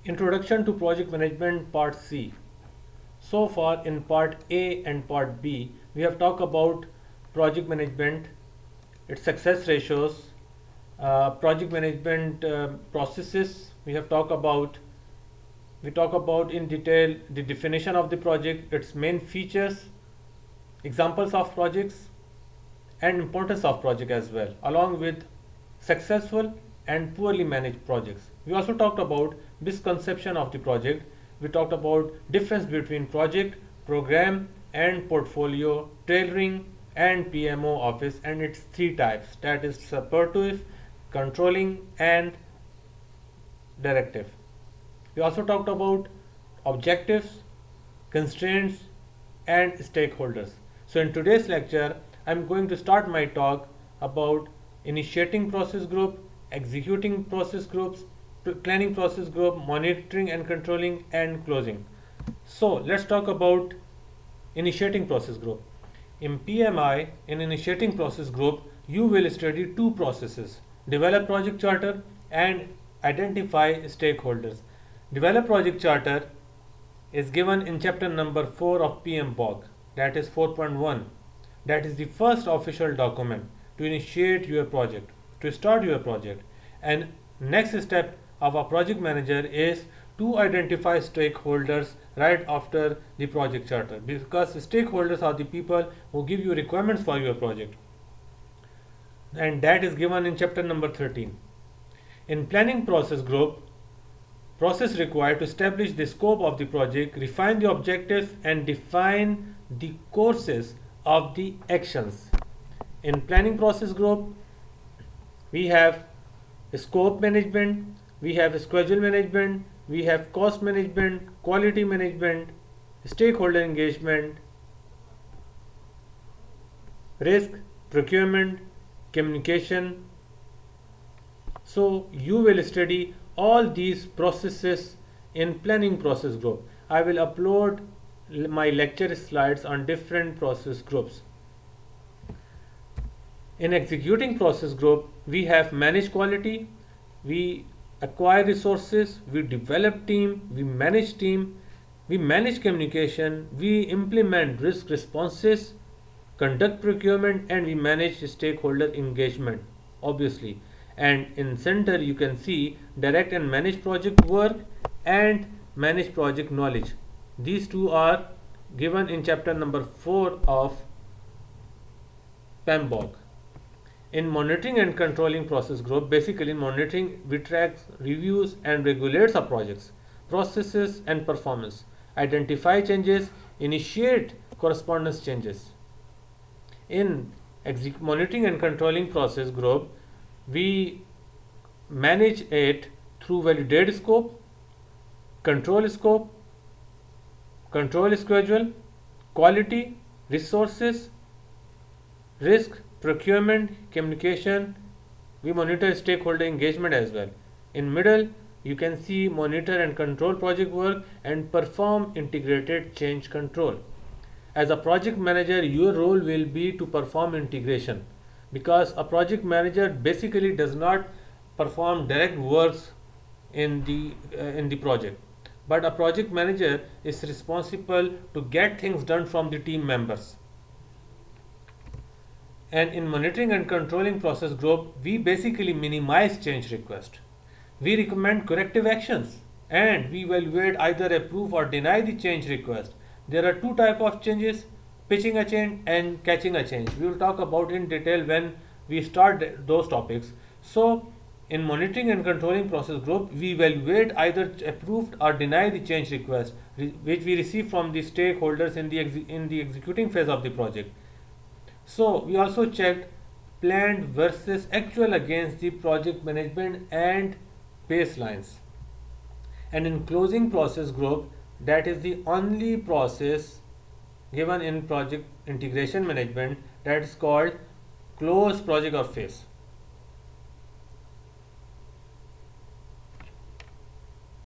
Introduction to Project Management Part C. So far in Part A and Part B, we have talked about project management, its success ratios, project management processes. We talk about in detail the definition of the project, its main features, examples of projects, and importance of project as well, along with successful and poorly managed projects. We also talked about misconception of the project. We talked about difference between project, program, and portfolio, tailoring, and PMO office and its three types, that is supportive, controlling, and directive. We also talked about objectives, constraints, and stakeholders. So in today's lecture, I'm going to start my talk about initiating process group, executing process groups, planning process group, monitoring and controlling, and closing. So let's talk about initiating process group. In PMI, in initiating process group, you will study two processes: develop project charter and identify stakeholders. Develop project charter is given in chapter number 4 of PMBOK, that is 4.1. That is the first official document to initiate your project, to start your project. And next step of a project manager is to identify stakeholders right after the project charter, because stakeholders are the people who give you requirements for your project, and that is given in chapter number 13. In planning process group, process required to establish the scope of the project, refine the objectives, and define the courses of the actions. In planning process group, we have scope management, we have schedule management, we have cost management, quality management, stakeholder engagement, risk, procurement, communication. So you will study all these processes in planning process group. I will upload my lecture slides on different process groups. In executing process group, we have manage quality, we acquire resources, we develop team, we manage communication, we implement risk responses, conduct procurement, and we manage stakeholder engagement, obviously. And in center you can see direct and manage project work and manage project knowledge. These two are given in chapter number 4 of PMBOK. In monitoring and controlling process group, basically in monitoring we track, reviews, and regulates our projects, processes, and performance, identify changes, initiate correspondence changes. In monitoring and controlling process group, we manage it through validate scope, control schedule, quality, resources, risk, procurement, communication. We monitor stakeholder engagement as well. In middle, you can see monitor and control project work and perform integrated change control. As a project manager, your role will be to perform integration, because a project manager basically does not perform direct works in the project, but a project manager is responsible to get things done from the team members. And in monitoring and controlling process group, we basically minimize change request. We recommend corrective actions, and we evaluate either approve or deny the change request. There are two types of changes: pitching a change and catching a change. We will talk about in detail when we start those topics. So in monitoring and controlling process group, we evaluate either approved or deny the change request which we receive from the stakeholders in the executing phase of the project. So we also checked planned versus actual against the project management and baselines. And in closing process group, that is the only process given in project integration management, that is called close project or phase.